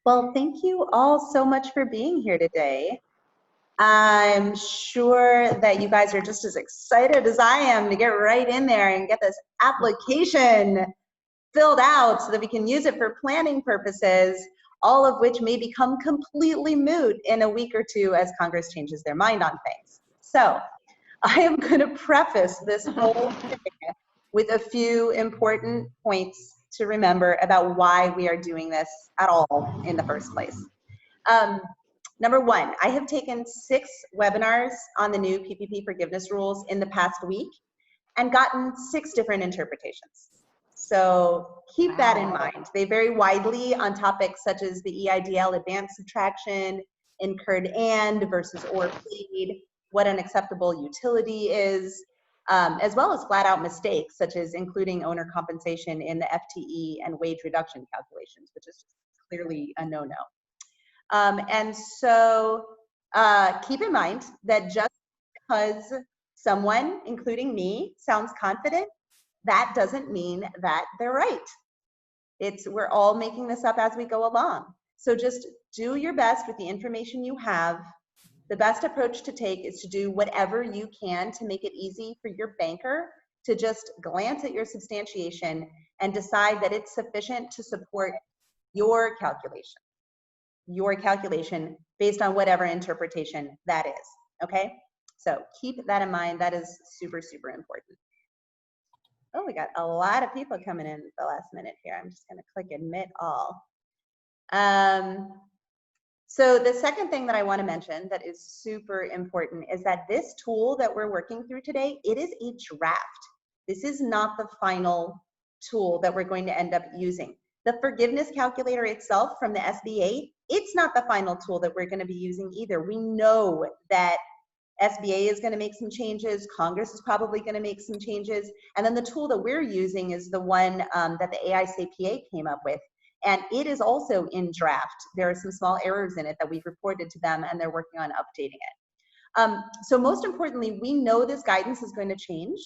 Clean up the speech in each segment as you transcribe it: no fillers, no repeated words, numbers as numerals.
Well, thank you all so much for being here today. I'm sure that you guys are just as excited as I am to get right in there and get this application filled out so that we can use it for planning purposes, all of which may become completely moot in a week or two as Congress changes their mind on things. So I am going to preface this whole thing with a few important points to remember about why we are doing this at all in the first place. Number one, I have taken 6 webinars on the new PPP forgiveness rules in the past week and gotten 6 different interpretations. So keep that in mind. They vary widely on topics such as the EIDL advanced subtraction, incurred and versus or paid, what an acceptable utility is, as well as flat out mistakes such as including owner compensation in the FTE and wage reduction calculations, which is clearly a no-no. And so keep in mind that just because someone, including me, sounds confident, that doesn't mean that they're right. We're all making this up as we go along. So just do your best with the information you have. The best approach to take is to do whatever you can to make it easy for your banker to just glance at your substantiation and decide that it's sufficient to support your calculation based on whatever interpretation that is, okay? So keep that in mind. That is super, super important. Oh, we got a lot of people coming in at the last minute here. I'm just gonna click admit all. So the second thing that I wanna mention that is super important is that this tool that we're working through today, it is a draft. This is not the final tool that we're going to end up using. The forgiveness calculator itself from the SBA, it's not the final tool that we're going to be using either. We know that SBA is going to make some changes, Congress is probably going to make some changes, and then the tool that we're using is the one that the AICPA came up with, and it is also in draft. There are some small errors in it that we've reported to them, and they're working on updating it. So most importantly, we know this guidance is going to change.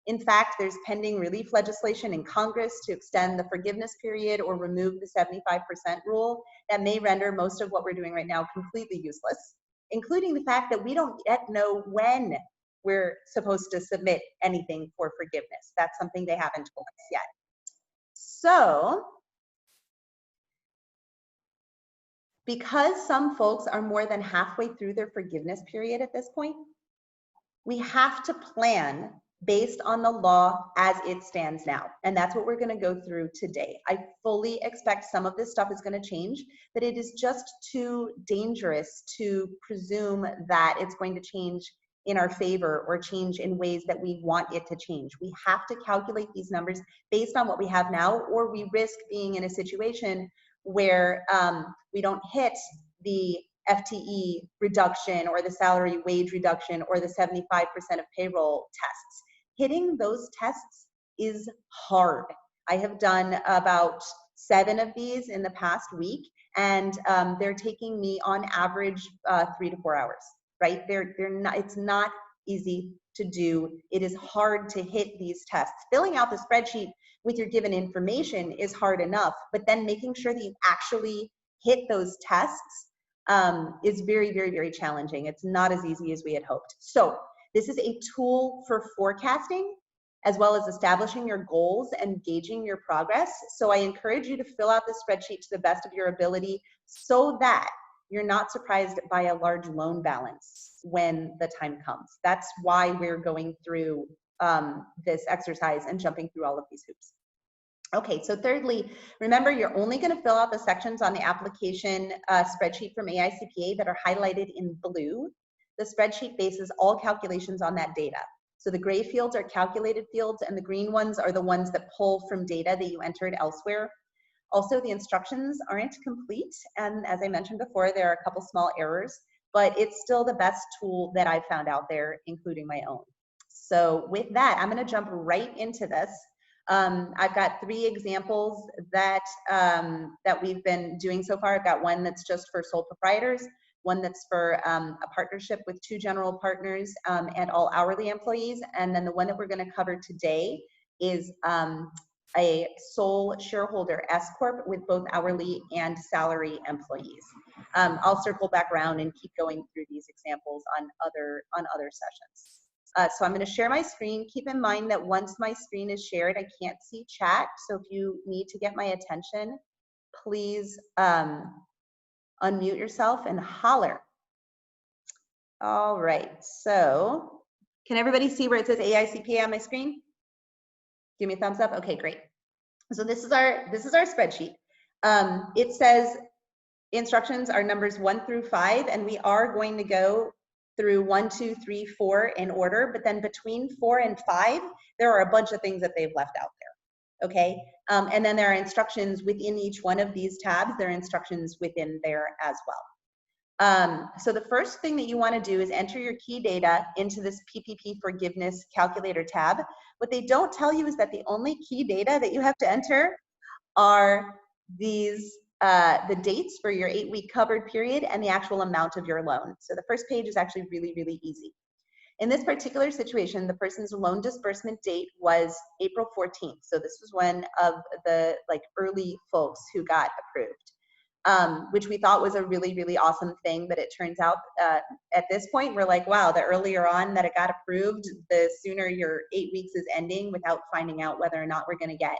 In fact, there's pending relief legislation in Congress to extend the forgiveness period or remove the 75% rule that may render most of what we're doing right now completely useless, including the fact that we don't yet know when we're supposed to submit anything for forgiveness. That's something they haven't told us yet. So, because some folks are more than halfway through their forgiveness period at this point, we have to plan based on the law as it stands now. And that's what we're gonna go through today. I fully expect some of this stuff is gonna change, but it is just too dangerous to presume that it's going to change in our favor or change in ways that we want it to change. We have to calculate these numbers based on what we have now, or we risk being in a situation where we don't hit the FTE reduction or the salary wage reduction or the 75% of payroll tests. Hitting those tests is hard. I have done about 7 of these in the past week, and they're taking me on average 3 to 4 hours, right? They're not, it's not easy to do. It is hard to hit these tests. Filling out the spreadsheet with your given information is hard enough, but then making sure that you actually hit those tests is very, very, very challenging. It's not as easy as we had hoped. So this is a tool for forecasting as well as establishing your goals and gauging your progress. So I encourage you to fill out the spreadsheet to the best of your ability so that you're not surprised by a large loan balance when the time comes. That's why we're going through this exercise and jumping through all of these hoops. Okay, so thirdly, remember you're only going to fill out the sections on the application spreadsheet from AICPA that are highlighted in blue. The spreadsheet bases all calculations on that data. So the gray fields are calculated fields and the green ones are the ones that pull from data that you entered elsewhere. Also, the instructions aren't complete, and as I mentioned before, there are a couple small errors, but it's still the best tool that I've found out there, including my own. So with that, I'm going to jump right into this. I've got 3 examples that that we've been doing so far. I've got one that's just for sole proprietors, one that's for a partnership with 2 general partners and all hourly employees, and then the one that we're going to cover today is a sole shareholder S-Corp with both hourly and salary employees. I'll circle back around and keep going through these examples on other sessions. So I'm going to share my screen. Keep in mind that once my screen is shared, I can't see chat. So if you need to get my attention, please unmute yourself and holler. All right, so can everybody see where it says AICPA on my screen? Give me a thumbs up. Okay, great. So this is our spreadsheet. It says instructions are numbers 1 through 5, and we are going to go through 1, 2, 3, 4 in order, but then between 4 and 5, there are a bunch of things that they've left out there. Okay, and then there are instructions within each one of these tabs. There are instructions within there as well. So the first thing that you want to do is enter your key data into this PPP forgiveness calculator tab. What they don't tell you is that the only key data that you have to enter are these, the dates for your 8-week covered period and the actual amount of your loan. So the first page is actually really, really easy. In this particular situation, the person's loan disbursement date was April 14th. So this was one of the early folks who got approved. Which we thought was a really, really awesome thing, but it turns out at this point, we're like, wow, the earlier on that it got approved, the sooner your 8 weeks is ending without finding out whether or not we're gonna get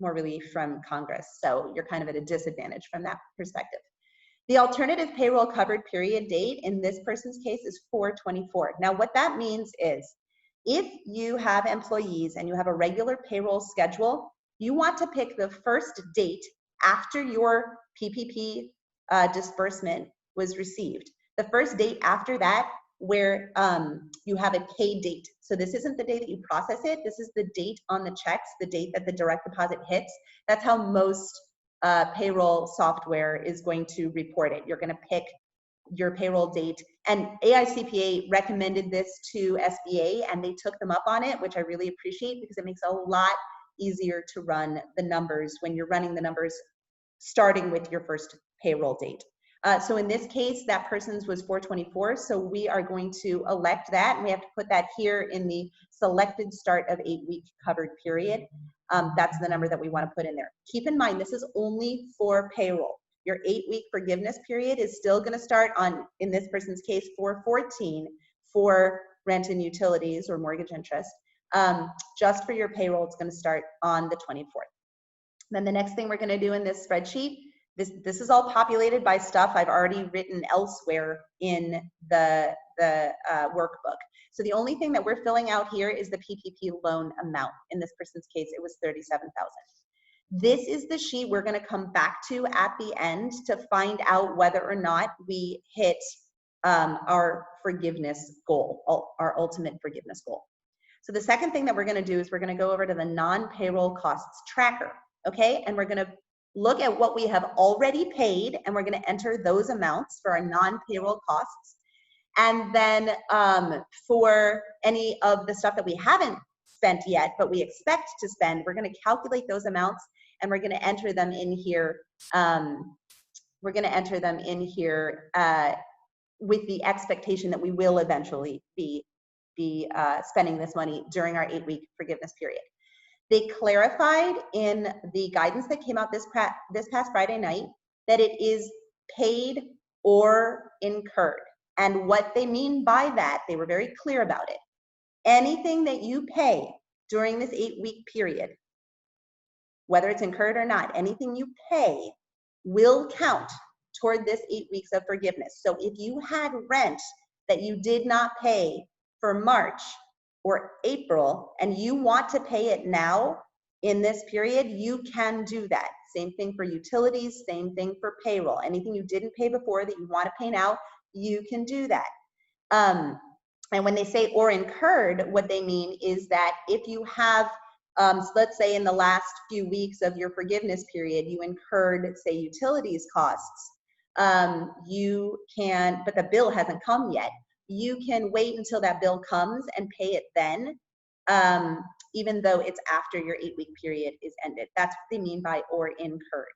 more relief from Congress. So you're kind of at a disadvantage from that perspective. The alternative payroll covered period date in this person's case is 4/24. Now what that means is if you have employees and you have a regular payroll schedule, you want to pick the first date after your PPP disbursement was received. The first date after that where you have a pay date. So this isn't the day that you process it, this is the date on the checks, the date that the direct deposit hits. That's how most payroll software is going to report it. You're gonna pick your payroll date, and AICPA recommended this to SBA and they took them up on it, which I really appreciate because it makes a lot easier to run the numbers when you're running the numbers starting with your first payroll date. So in this case, that person's was 4/24, so we are going to elect that, and we have to put that here in the selected start of 8-week covered period. That's the number that we want to put in there. Keep in mind, this is only for payroll. Your 8-week forgiveness period is still going to start on, in this person's case, 4/14 for rent and utilities or mortgage interest. Just for your payroll, it's going to start on the 24th. Then the next thing we're going to do in this spreadsheet, this is all populated by stuff I've already written elsewhere in the workbook. So the only thing that we're filling out here is the PPP loan amount. In this person's case, it was $37,000. This is the sheet we're going to come back to at the end to find out whether or not we hit our forgiveness goal, our ultimate forgiveness goal. So the second thing that we're going to do is we're going to go over to the non-payroll costs tracker, okay? And we're going to look at what we have already paid, and we're going to enter those amounts for our non-payroll costs. And then for any of the stuff that we haven't spent yet, but we expect to spend, we're going to calculate those amounts, and we're going to enter them in here. We're going to enter them in here with the expectation that we will eventually be spending this money during our 8-week forgiveness period. They clarified in the guidance that came out this past Friday night that it is paid or incurred. And what they mean by that, they were very clear about it. Anything that you pay during this 8-week period, whether it's incurred or not, anything you pay will count toward this 8 weeks of forgiveness. So if you had rent that you did not pay for March or April and you want to pay it now in this period, you can do that. Same thing for utilities, same thing for payroll. Anything you didn't pay before that you want to pay now, you can do that. And when they say or incurred, what they mean is that if you have, so let's say in the last few weeks of your forgiveness period, you incurred, say, utilities costs, you can, but the bill hasn't come yet. You can wait until that bill comes and pay it then, even though it's after your 8-week period is ended. That's what they mean by or incurred,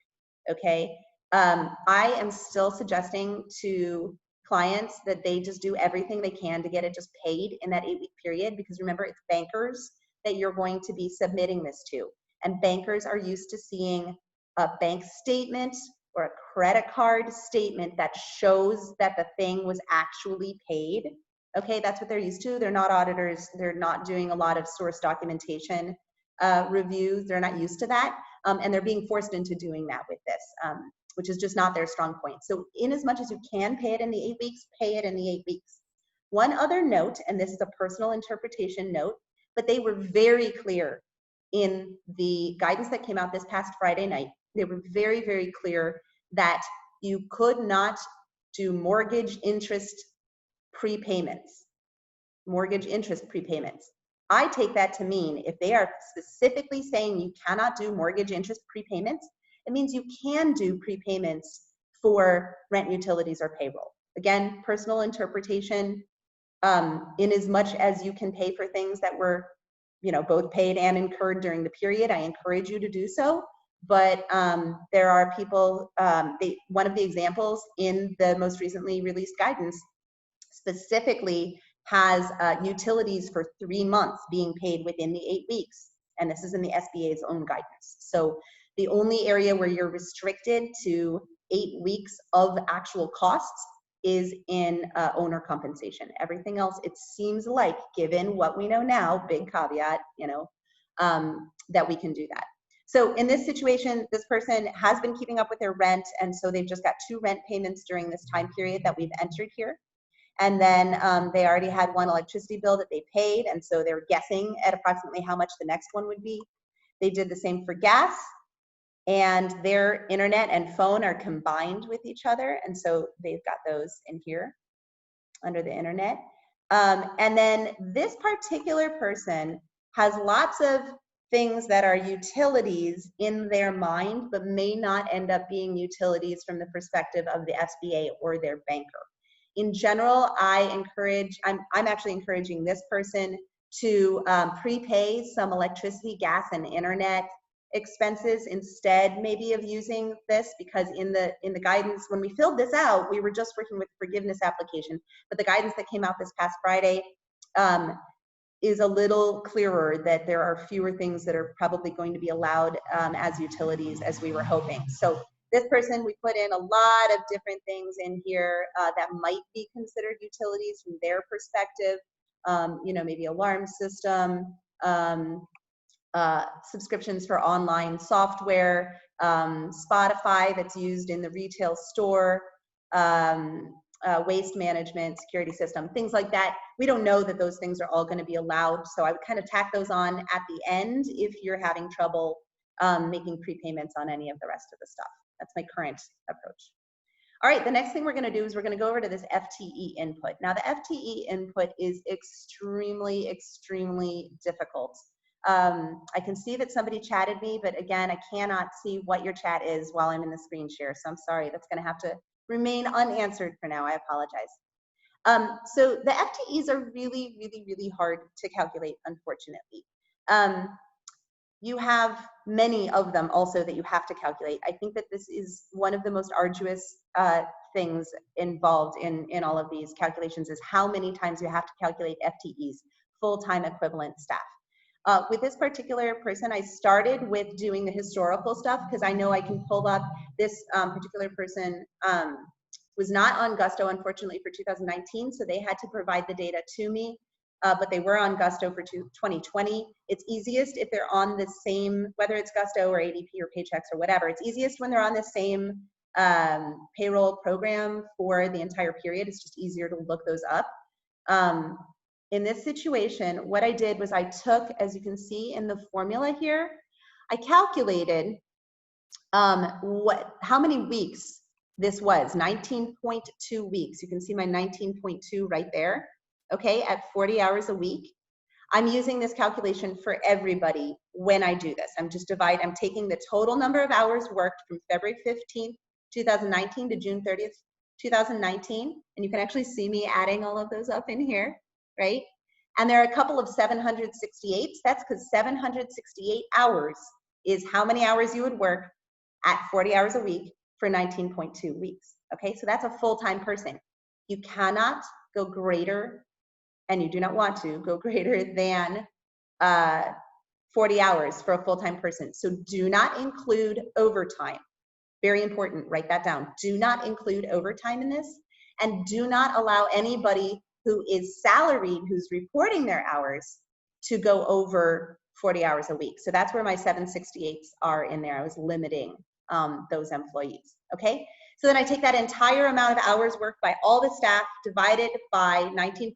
okay? I am still suggesting to clients that they just do everything they can to get it just paid in that 8-week period, because remember, it's bankers that you're going to be submitting this to. And bankers are used to seeing a bank statement or a credit card statement that shows that the thing was actually paid. Okay, that's what they're used to. They're not auditors. They're not doing a lot of source documentation reviews. They're not used to that. And they're being forced into doing that with this, which is just not their strong point. So in as much as you can pay it in the 8 weeks, pay it in the 8 weeks. One other note, and this is a personal interpretation note, but they were very clear in the guidance that came out this past Friday night. They were very, very clear that you could not do mortgage interest prepayments. Mortgage interest prepayments. I take that to mean if they are specifically saying you cannot do mortgage interest prepayments, it means you can do prepayments for rent, utilities, or payroll. Again, personal interpretation. In as much as you can pay for things that were, both paid and incurred during the period, I encourage you to do so. But there are people, one of the examples in the most recently released guidance specifically has utilities for 3 months being paid within the 8 weeks. And this is in the SBA's own guidance. So the only area where you're restricted to 8 weeks of actual costs is in owner compensation. Everything else, it seems like, given what we know now, big caveat, that we can do that. So in this situation, this person has been keeping up with their rent, and so they've just got 2 rent payments during this time period that we've entered here. And then they already had 1 electricity bill that they paid, and so they're guessing at approximately how much the next one would be. They did the same for gas, and their internet and phone are combined with each other, and so they've got those in here under the internet. And then this particular person has lots of things that are utilities in their mind, but may not end up being utilities from the perspective of the SBA or their banker. In general, I'm actually encouraging this person to prepay some electricity, gas, and internet expenses instead maybe of using this, because in the guidance, when we filled this out, we were just working with forgiveness application, but the guidance that came out this past Friday is a little clearer that there are fewer things that are probably going to be allowed as utilities as we were hoping. So this person, we put in a lot of different things in here that might be considered utilities from their perspective, maybe alarm system, subscriptions for online software, Spotify that's used in the retail store, waste management, security system, things like that. We don't know that those things are all going to be allowed, so I would kind of tack those on at the end if you're having trouble making prepayments on any of the rest of the stuff. That's my current approach. All right, the next thing we're going to do is we're going to go over to this FTE input. Now, the FTE input is extremely, extremely difficult. I can see that somebody chatted me, but again, I cannot see what your chat is while I'm in the screen share, so I'm sorry. That's going to have to remain unanswered for now. I apologize. So the FTEs are really, really, really hard to calculate, unfortunately. You have many of them also that you have to calculate. I think that this is one of the most arduous things involved in all of these calculations, is how many times you have to calculate FTEs, full-time equivalent staff. With this particular person, I started with doing the historical stuff because I know I can pull up this particular person was not on Gusto, unfortunately, for 2019, so they had to provide the data to me. But they were on Gusto for 2020. It's easiest if they're on the same, whether it's Gusto or ADP or Paychex or whatever, it's easiest when they're on the same payroll program for the entire period. It's just easier to look those up. In this situation, what I did was I took, as you can see in the formula here, I calculated how many weeks this was, 19.2 weeks. You can see my 19.2 right there. Okay, at 40 hours a week. I'm using this calculation for everybody when I do this. I'm taking the total number of hours worked from February 15th, 2019 to June 30th, 2019. And you can actually see me adding all of those up in here, right? And there are a couple of 768s. That's because 768 hours is how many hours you would work at 40 hours a week for 19.2 weeks. Okay, so that's a full-time person. You cannot go greater, and you do not want to go greater than 40 hours for a full-time person. So do not include overtime. Very important, write that down. Do not include overtime in this, and do not allow anybody who is salaried, who's reporting their hours, to go over 40 hours a week. So that's where my 768s are in there. I was limiting those employees, okay? So then I take that entire amount of hours worked by all the staff divided by 19.2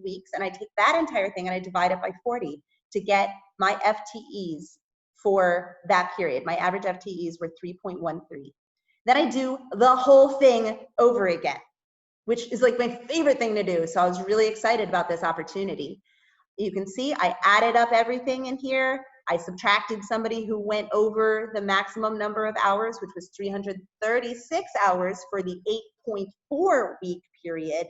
weeks, and I take that entire thing and I divide it by 40 to get my FTEs for that period. My average FTEs were 3.13. Then I do the whole thing over again, which is like my favorite thing to do. So I was really excited about this opportunity. You can see I added up everything in here. I subtracted somebody who went over the maximum number of hours, which was 336 hours for the 8.4 week period.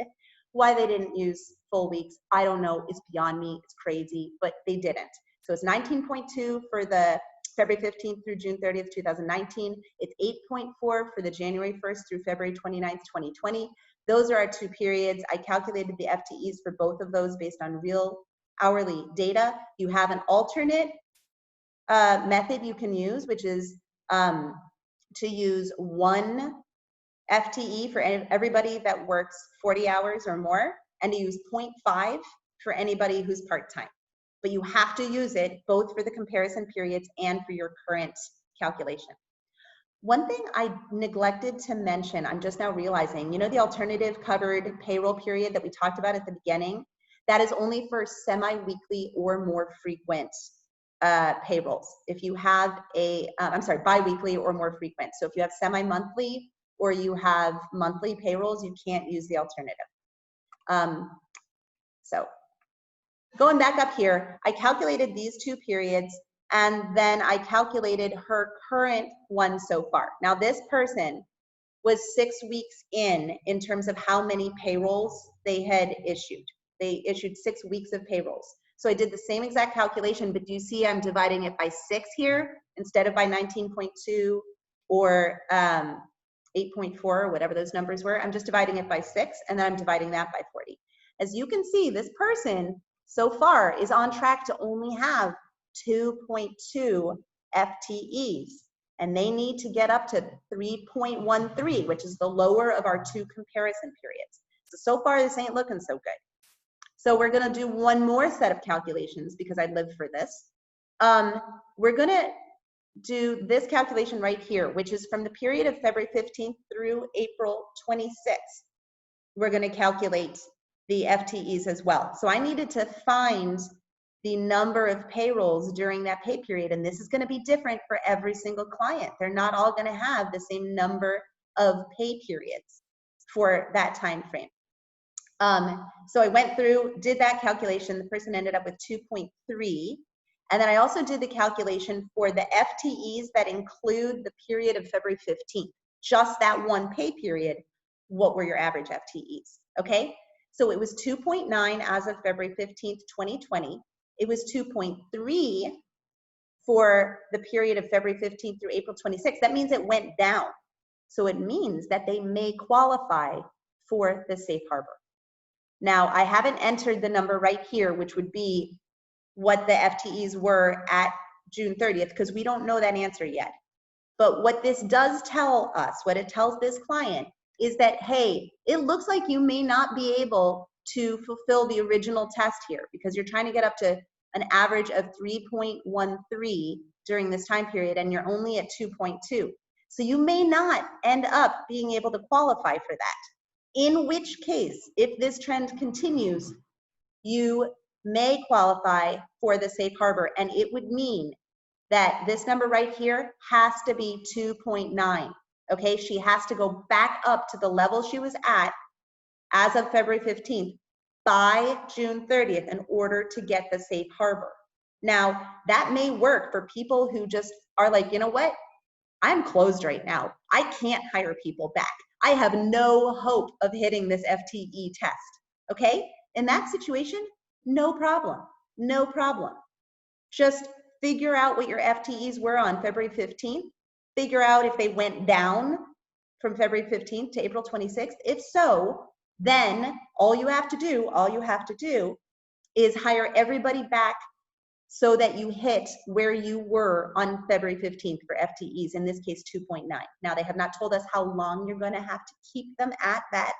Why they didn't use full weeks, I don't know. It's beyond me. It's crazy, but they didn't. So it's 19.2 for the February 15th through June 30th, 2019. It's 8.4 for the January 1st through February 29th, 2020. Those are our two periods. I calculated the FTEs for both of those based on real hourly data. You have an alternate method you can use, which is to use one FTE for everybody that works 40 hours or more, and to use 0.5 for anybody who's part-time. But you have to use it both for the comparison periods and for your current calculation. One thing I neglected to mention, I'm just now realizing, you know the alternative covered payroll period that we talked about at the beginning? That is only for semi-weekly or more frequent payrolls. If you have a, bi-weekly or more frequent. So if you have semi-monthly or you have monthly payrolls, you can't use the alternative. So going back up here, I calculated these two periods, and then I calculated her current one so far. Now this person was 6 weeks in terms of how many payrolls they had issued. They issued 6 weeks of payrolls. So I did the same exact calculation, but do you see I'm dividing it by 6 here instead of by 19.2 or 8.4 or whatever those numbers were. I'm just dividing it by 6, and then I'm dividing that by 40. As you can see, this person so far is on track to only have 2.2 FTEs, and they need to get up to 3.13, which is the lower of our two comparison periods. So far this ain't looking so good. So we're gonna do one more set of calculations because I lived for this. We're gonna do this calculation right here, which is from the period of February 15th through April 26th. We're gonna calculate the FTEs as well. So I needed to find the number of payrolls during that pay period, and this is gonna be different for every single client. They're not all gonna have the same number of pay periods for that time frame. So I went through, did that calculation. The person ended up with 2.3. And then I also did the calculation for the FTEs that include the period of February 15th, just that one pay period. What were your average FTEs? Okay, so it was 2.9 as of February 15th, 2020. It was 2.3 for the period of February 15th through April 26th. That means it went down. So it means that they may qualify for the safe harbor. Now, I haven't entered the number right here, which would be what the FTEs were at June 30th, because we don't know that answer yet. But what this does tell us, what it tells this client, is that, hey, it looks like you may not be able to fulfill the original test here because you're trying to get up to an average of 3.13 during this time period, and you're only at 2.2. So you may not end up being able to qualify for that. In which case, if this trend continues, you may qualify for the safe harbor, and it would mean that this number right here has to be 2.9. Okay, she has to go back up to the level she was at as of February 15th by June 30th in order to get the safe harbor. Now, that may work for people who just are like, you know what? I'm closed right now. I can't hire people back. I have no hope of hitting this FTE test. Okay? In that situation, no problem. No problem. Just figure out what your FTEs were on February 15th. Figure out if they went down from February 15th to April 26th. If so, then all you have to do is hire everybody back so that you hit where you were on February 15th for FTEs, in this case 2.9. Now, they have not told us how long you're going to have to keep them at that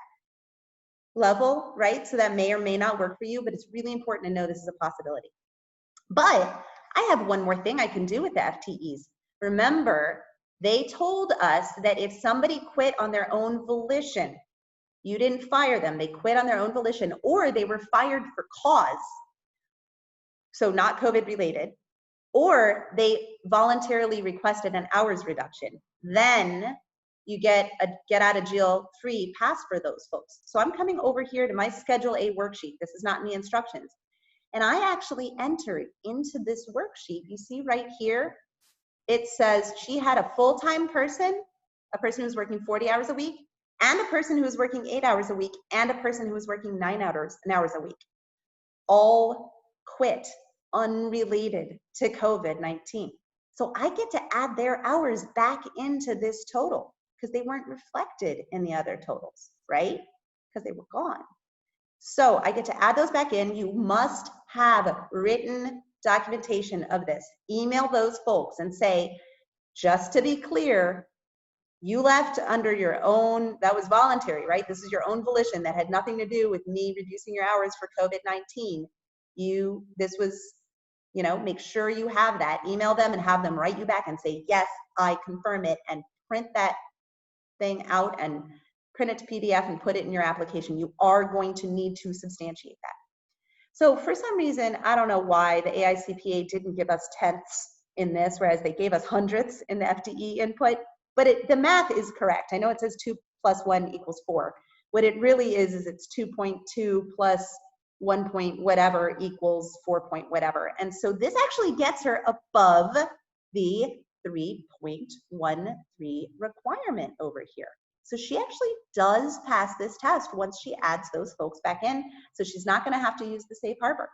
level, right? So that may or may not work for you, but it's really important to know this is a possibility. But I have one more thing I can do with the FTEs. Remember, they told us that if somebody quit on their own volition, you didn't fire them, they quit on their own volition, or they were fired for cause, so not COVID related, or they voluntarily requested an hours reduction, then you get a get out of jail free pass for those folks. So I'm coming over here to my Schedule A worksheet. This is not in the instructions. And I actually entered into this worksheet. You see right here, it says she had a full-time person, a person who's working 40 hours a week, and a person who's working 8 hours a week, and a person who's working 9 hours a week. All quit unrelated to COVID-19. So I get to add their hours back into this total because they weren't reflected in the other totals, right? Because they were gone. So I get to add those back in. You must have written documentation of this. Email those folks and say, just to be clear, you left under your own, that was voluntary, right? This is your own volition that had nothing to do with me reducing your hours for COVID-19. This was, make sure you have that. Email them and have them write you back and say, yes, I confirm it, and print that thing out and print it to PDF and put it in your application. You are going to need to substantiate that. So for some reason, I don't know why the AICPA didn't give us tenths in this, whereas they gave us hundredths in the FTE input, but the math is correct. I know it says 2 + 1 = 4. What it really is it's 2.2 plus 1 point whatever equals 4 point whatever. And so this actually gets her above the 3.13 requirement over here. So she actually does pass this test once she adds those folks back in. So she's not going to have to use the safe harbor.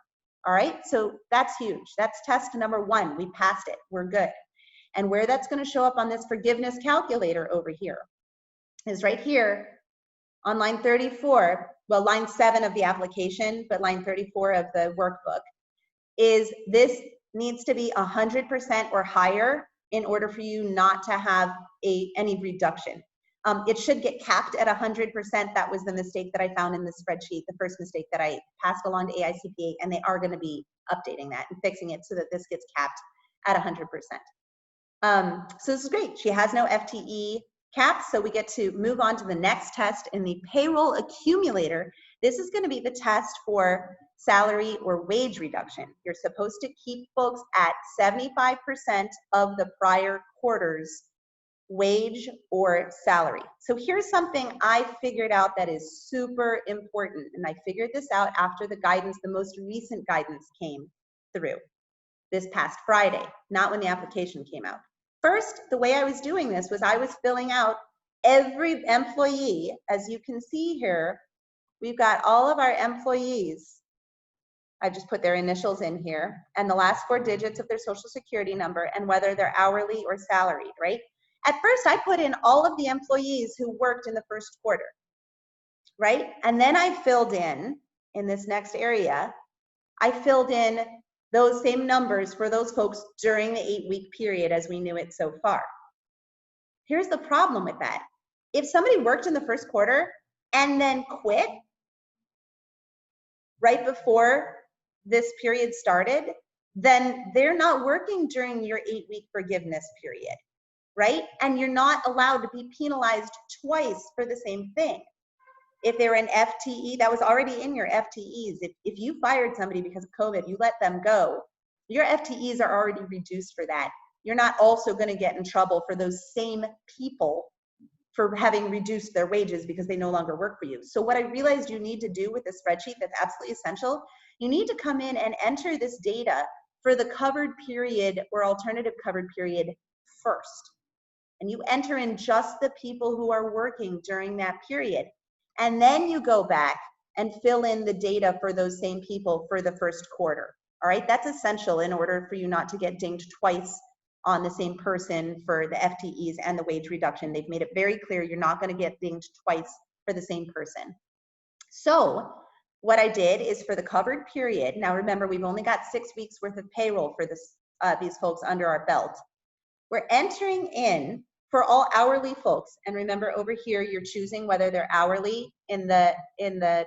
All right, so that's huge. That's test number 1. We passed it. We're good. And where that's going to show up on this forgiveness calculator over here is right here on line 34, well, line 7 of the application, but line 34 of the workbook, is this needs to be 100% or higher in order for you not to have any reduction. It should get capped at 100%. That was the mistake that I found in the spreadsheet, the first mistake that I passed along to AICPA, and they are going to be updating that and fixing it so that this gets capped at 100%. So this is great. She has no FTE cap, so we get to move on to the next test in the payroll accumulator. This is going to be the test for salary or wage reduction. You're supposed to keep folks at 75% of the prior quarter's wage or salary. So here's something I figured out that is super important, and I figured this out after the guidance, the most recent guidance came through this past Friday, not when the application came out. First, the way I was doing this was I was filling out every employee. As you can see here, we've got all of our employees. I just put their initials in here and the last 4 digits of their social security number and whether they're hourly or salaried, right? At first, I put in all of the employees who worked in the first quarter, right? And then I filled in this next area, I filled in those same numbers for those folks during the 8-week period as we knew it so far. Here's the problem with that. If somebody worked in the first quarter and then quit right before this period started, then they're not working during your 8-week forgiveness period, right? And you're not allowed to be penalized twice for the same thing. If they're an FTE, that was already in your FTEs. If you fired somebody because of COVID, you let them go, your FTEs are already reduced for that. You're not also going to get in trouble for those same people for having reduced their wages because they no longer work for you. So what I realized you need to do with the spreadsheet that's absolutely essential, you need to come in and enter this data for the covered period or alternative covered period first. And you enter in just the people who are working during that period. And then you go back and fill in the data for those same people for the first quarter. All right, that's essential in order for you not to get dinged twice on the same person for the FTEs and the wage reduction. They've made it very clear you're not going to get dinged twice for the same person. So what I did is for the covered period, now remember, we've only got 6 weeks worth of payroll for this, these folks under our belt. We're entering in for all hourly folks, and remember over here, you're choosing whether they're hourly in the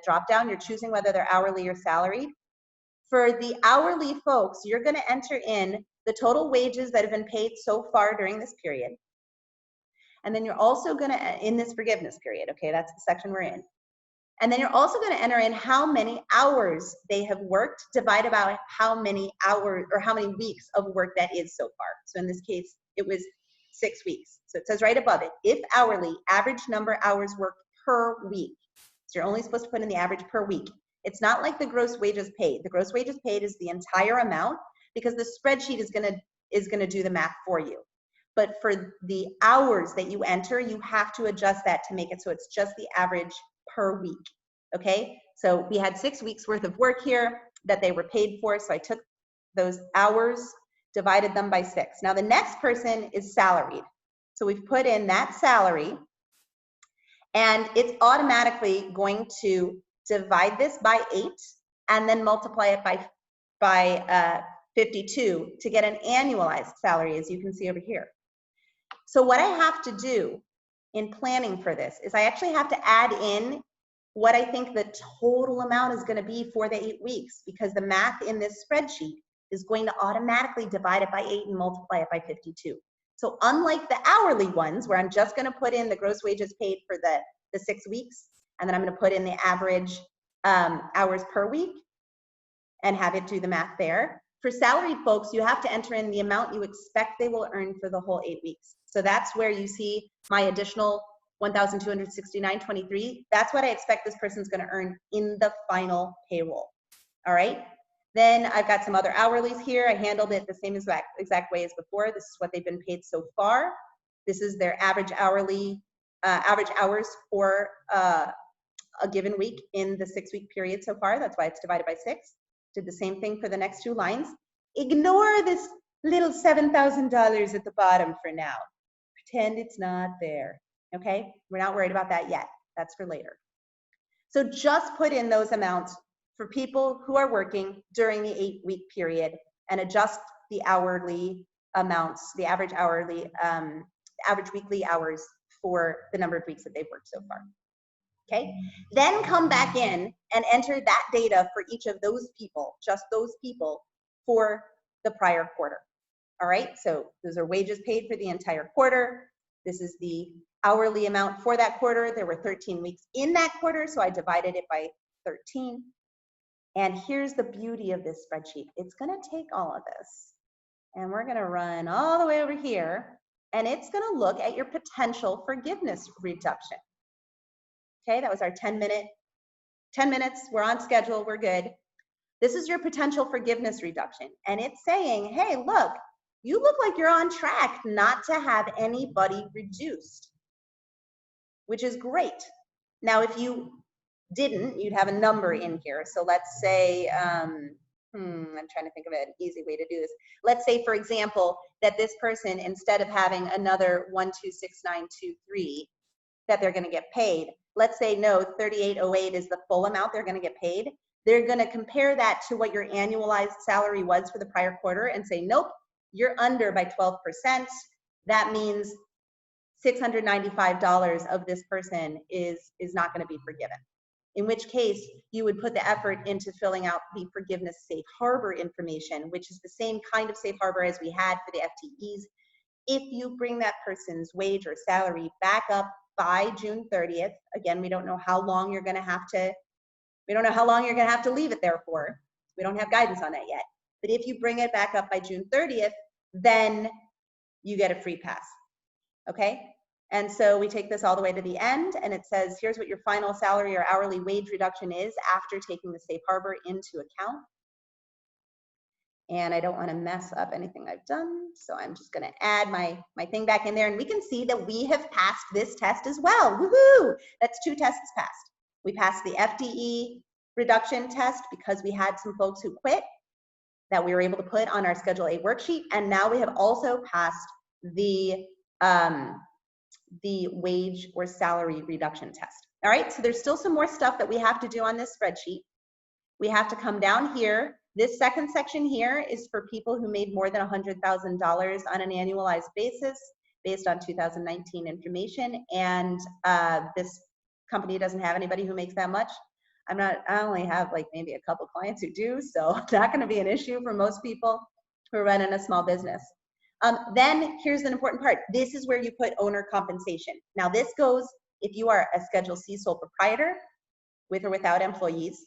drop down, you're choosing whether they're hourly or salaried. For the hourly folks, you're gonna enter in the total wages that have been paid so far during this period. And then you're also gonna, in this forgiveness period, okay, that's the section we're in. And then you're also gonna enter in how many hours they have worked divided by how many hours or how many weeks of work that is so far. So in this case, it was 6 weeks. So it says right above it, if hourly, average number hours worked per week. So you're only supposed to put in the average per week. It's not like the gross wages paid. The gross wages paid is the entire amount because the spreadsheet is gonna do the math for you. But for the hours that you enter, you have to adjust that to make it so it's just the average per week, okay? So we had 6 weeks worth of work here that they were paid for, so I took those hours, divided them by 6. Now the next person is salaried. So we've put in that salary, and it's automatically going to divide this by 8 and then multiply it by 52 to get an annualized salary, as you can see over here. So what I have to do in planning for this is I actually have to add in what I think the total amount is going to be for the 8 weeks, because the math in this spreadsheet is going to automatically divide it by 8 and multiply it by 52. So unlike the hourly ones where I'm just going to put in the gross wages paid for the 6 weeks, and then I'm going to put in the average hours per week and have it do the math there. For salaried folks, you have to enter in the amount you expect they will earn for the whole 8 weeks. So that's where you see my additional $1,269.23. That's what I expect this person's going to earn in the final payroll. All right. Then I've got some other hourlies here. I handled it the same exact way as before. This is what they've been paid so far. This is their average hourly, average hours for a given week in the 6 week period so far. That's why it's divided by 6. Did the same thing for the next 2 lines. Ignore this little $7,000 at the bottom for now. Pretend it's not there, okay? We're not worried about that yet. That's for later. So just put in those amounts for people who are working during the 8 week period and adjust the hourly amounts, the average hourly, average weekly hours for the number of weeks that they've worked so far. Okay, then come back in and enter that data for each of those people, just those people, for the prior quarter. All right, so those are wages paid for the entire quarter. This is the hourly amount for that quarter. There were 13 weeks in that quarter, so I divided it by 13. And here's the beauty of this spreadsheet. It's gonna take all of this, and we're gonna run all the way over here, and it's gonna look at your potential forgiveness reduction. Okay, that was our 10 minutes, we're on schedule, we're good. This is your potential forgiveness reduction. And it's saying, hey, look, you look like you're on track not to have anybody reduced, which is great. Now, if you didn't, you'd have a number in here. So let's say, I'm trying to think of an easy way to do this. Let's say, for example, that this person, instead of having another 126923 that they're gonna get paid, let's say no, 3808 is the full amount they're going to get paid. They're going to compare that to what your annualized salary was for the prior quarter and say, nope, you're under by 12%. That means $695 of this person is not going to be forgiven. In which case, you would put the effort into filling out the forgiveness safe harbor information, which is the same kind of safe harbor as we had for the FTEs. If you bring that person's wage or salary back up by June 30th, again, we don't know how long you're going to have to, leave it there for. We don't have guidance on that yet. But if you bring it back up by June 30th, then you get a free pass. Okay? And so we take this all the way to the end, and it says, here's what your final salary or hourly wage reduction is after taking the safe harbor into account. And I don't want to mess up anything I've done, so I'm just going to add my thing back in there, and we can see that we have passed this test as well. Woohoo! That's 2 tests passed. We passed the FTE reduction test because we had some folks who quit that we were able to put on our Schedule A worksheet, and now we have also passed the wage or salary reduction test. All right, so there's still some more stuff that we have to do on this spreadsheet. we have to come down here. This second section here is for people who made more than $100,000 on an annualized basis based on 2019 information. And this company doesn't have anybody who makes that much. I only have like maybe a couple clients who do, so it's not gonna be an issue for most people who are running a small business. Then here's an important part. This is where you put owner compensation. Now this goes if you are a Schedule C sole proprietor with or without employees.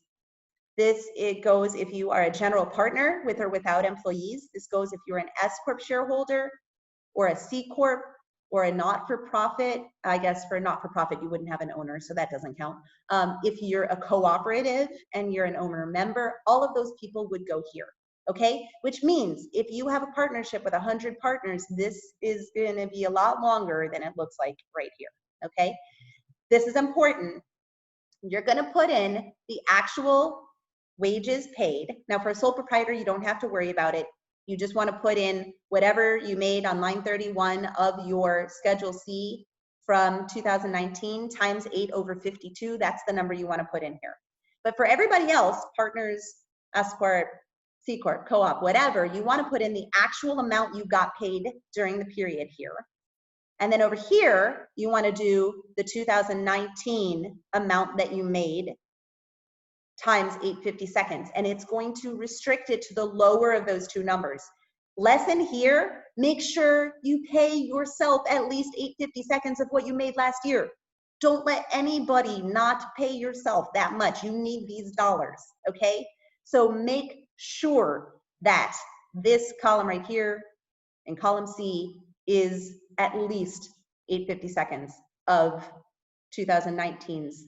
It goes if you are a general partner with or without employees. This goes if you're an S-Corp shareholder or a C-Corp or a not-for-profit. I guess for not-for-profit, you wouldn't have an owner, so that doesn't count. If you're a cooperative and you're an owner member, all of those people would go here, okay? Which means if you have a partnership with 100 partners, this is gonna be a lot longer than it looks like right here, okay? This is important. You're gonna put in the actual wages paid. Now for a sole proprietor, you don't have to worry about it. You just want to put in whatever you made on line 31 of your Schedule C from 2019 times 8/52. That's the number you want to put in here. But for everybody else, partners, S-Corp, C-Corp, co-op, whatever, you want to put in the actual amount you got paid during the period here. And then over here, you want to do the 2019 amount that you made times 8/52, and it's going to restrict it to the lower of those two numbers. Lesson here, make sure you pay yourself at least 8/52 of what you made last year. Don't let anybody not pay yourself that much. You need these dollars, okay? So make sure that this column right here in column C is at least 8/52 of 2019's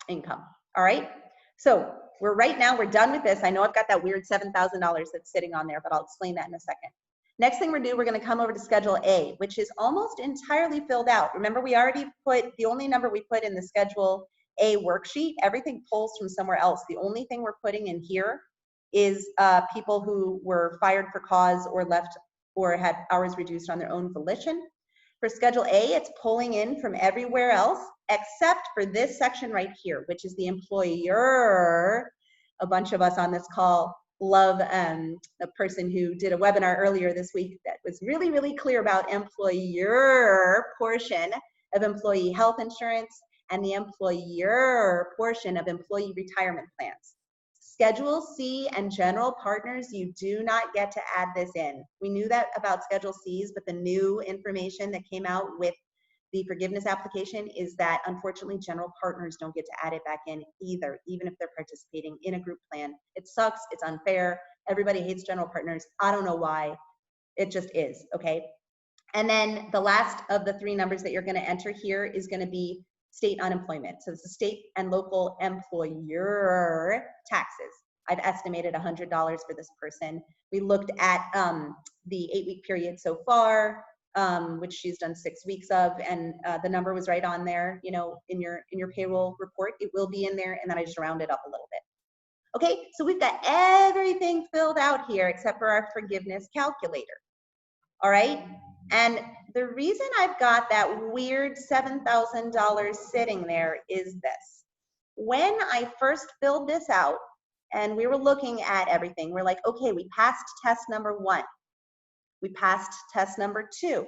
income, all right? So right now we're done with this. I know I've got that weird $7,000 that's sitting on there, but I'll explain that in a second. Next thing we're going to come over to Schedule A, which is almost entirely filled out. Remember, we already put, the only number we put in the Schedule A worksheet, everything pulls from somewhere else. The only thing we're putting in here is people who were fired for cause or left or had hours reduced on their own volition. For Schedule A, it's pulling in from everywhere else except for this section right here, which is the employer. A bunch of us on this call love a person who did a webinar earlier this week that was really, really clear about employer portion of employee health insurance and the employer portion of employee retirement plans. Schedule C and general partners, you do not get to add this in. We knew that about Schedule Cs, but the new information that came out with the forgiveness application is that unfortunately general partners don't get to add it back in either, even if they're participating in a group plan. It sucks, it's unfair. Everybody hates general partners. I don't know why, it just is, okay? And then the last of the three numbers that you're gonna enter here is gonna be state unemployment. So this is state and local employer taxes. I've estimated $100 for this person. We looked at the 8-week period so far, which she's done 6 weeks of, and the number was right on there, you know, in your payroll report. It will be in there, and then I just rounded up a little bit. Okay, so we've got everything filled out here except for our forgiveness calculator. All right, and the reason I've got that weird $7,000 sitting there is this. When I first filled this out and we were looking at everything, we're like, okay, we passed test number 1. We passed test number 2.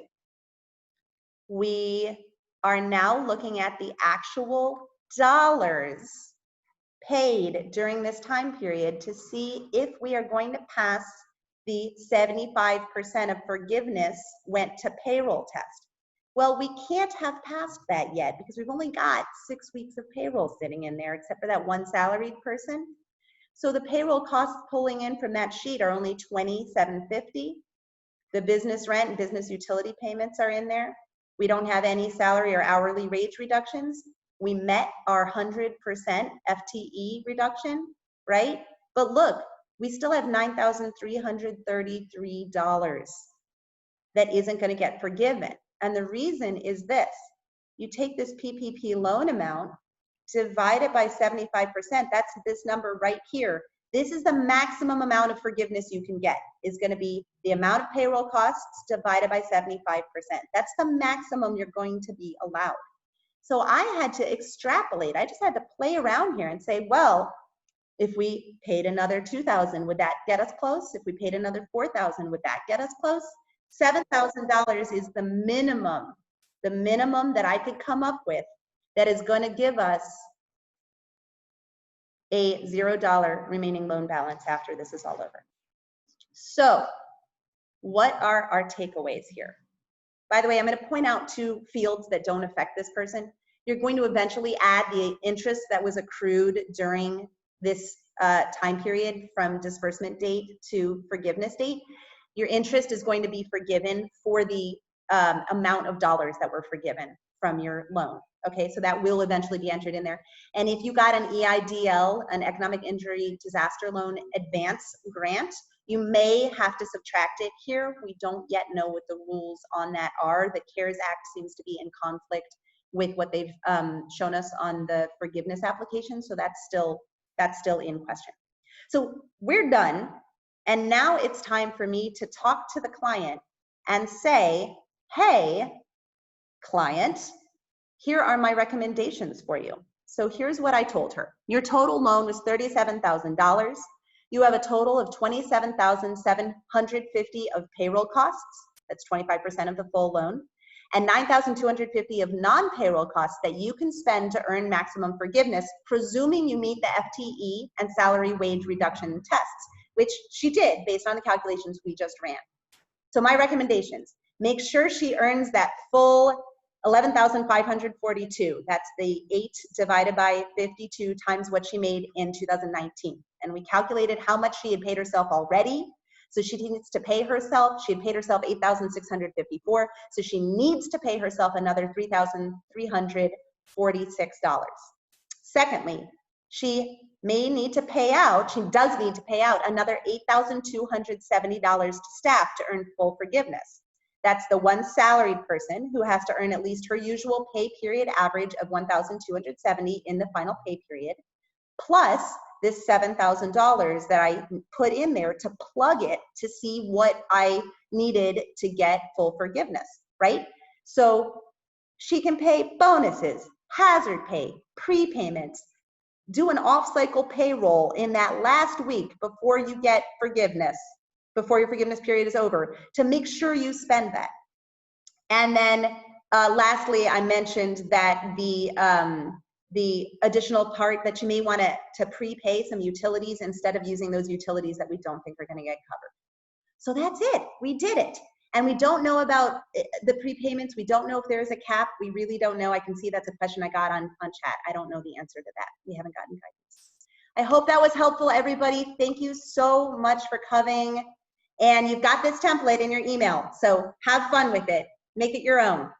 We are now looking at the actual dollars paid during this time period to see if we are going to pass the 75% of forgiveness went to payroll test. Well, we can't have passed that yet because we've only got 6 weeks of payroll sitting in there except for that one salaried person. So the payroll costs pulling in from that sheet are only $2,750. The business rent and business utility payments are in there. We don't have any salary or hourly wage reductions. We met our 100% FTE reduction, right? But look, we still have $9,333 that isn't going to get forgiven. And the reason is this. You take this PPP loan amount, divide it by 75%, that's this number right here. This is the maximum amount of forgiveness you can get, is going to be the amount of payroll costs divided by 75%. That's the maximum you're going to be allowed. So I had to extrapolate. I just had to play around here and say, well, If we paid another 2,000, would that get us close? If we paid another 4,000, would that get us close? $7,000 is the minimum that I could come up with that is going to give us a $0 remaining loan balance after this is all over. So what are our takeaways here? By the way, I'm going to point out 2 fields that don't affect this person. You're going to eventually add the interest that was accrued during this time period from disbursement date to forgiveness date. Your interest is going to be forgiven for the amount of dollars that were forgiven from your loan. Okay, so that will eventually be entered in there. And if you got an EIDL, an Economic Injury Disaster Loan Advance grant, you may have to subtract it here. We don't yet know what the rules on that are. The CARES Act seems to be in conflict with what they've shown us on the forgiveness application, so that's still in question. So we're done, and now it's time for me to talk to the client and say, hey, client, here are my recommendations for you. So here's what I told her. Your total loan was $37,000. You have a total of $27,750 of payroll costs. That's 25% of the full loan. And $9,250 of non-payroll costs that you can spend to earn maximum forgiveness, presuming you meet the FTE and salary wage reduction tests, which she did based on the calculations we just ran. So my recommendations, make sure she earns that full 11,542. That's the 8 divided by 52 times what she made in 2019. And we calculated how much she had paid herself already. So she needs to pay herself. She had paid herself $8,654. So she needs to pay herself another $3,346. Secondly, she may need to pay out, she does need to pay out another $8,270 to staff to earn full forgiveness. That's the one salaried person who has to earn at least her usual pay period average of $1,270 in the final pay period, plus this $7,000 that I put in there to plug it to see what I needed to get full forgiveness, right? So she can pay bonuses, hazard pay, prepayments, do an off-cycle payroll in that last week before you get forgiveness, before your forgiveness period is over, to make sure you spend that. And then lastly, I mentioned that the additional part that you may want to prepay some utilities instead of using those utilities that we don't think are going to get covered. So that's it. We did it. And we don't know about the prepayments. We don't know if there is a cap. We really don't know. I can see that's a question I got on chat. I don't know the answer to that. We haven't gotten guidance. I hope that was helpful, everybody. Thank you so much for coming. And you've got this template in your email. So have fun with it. Make it your own.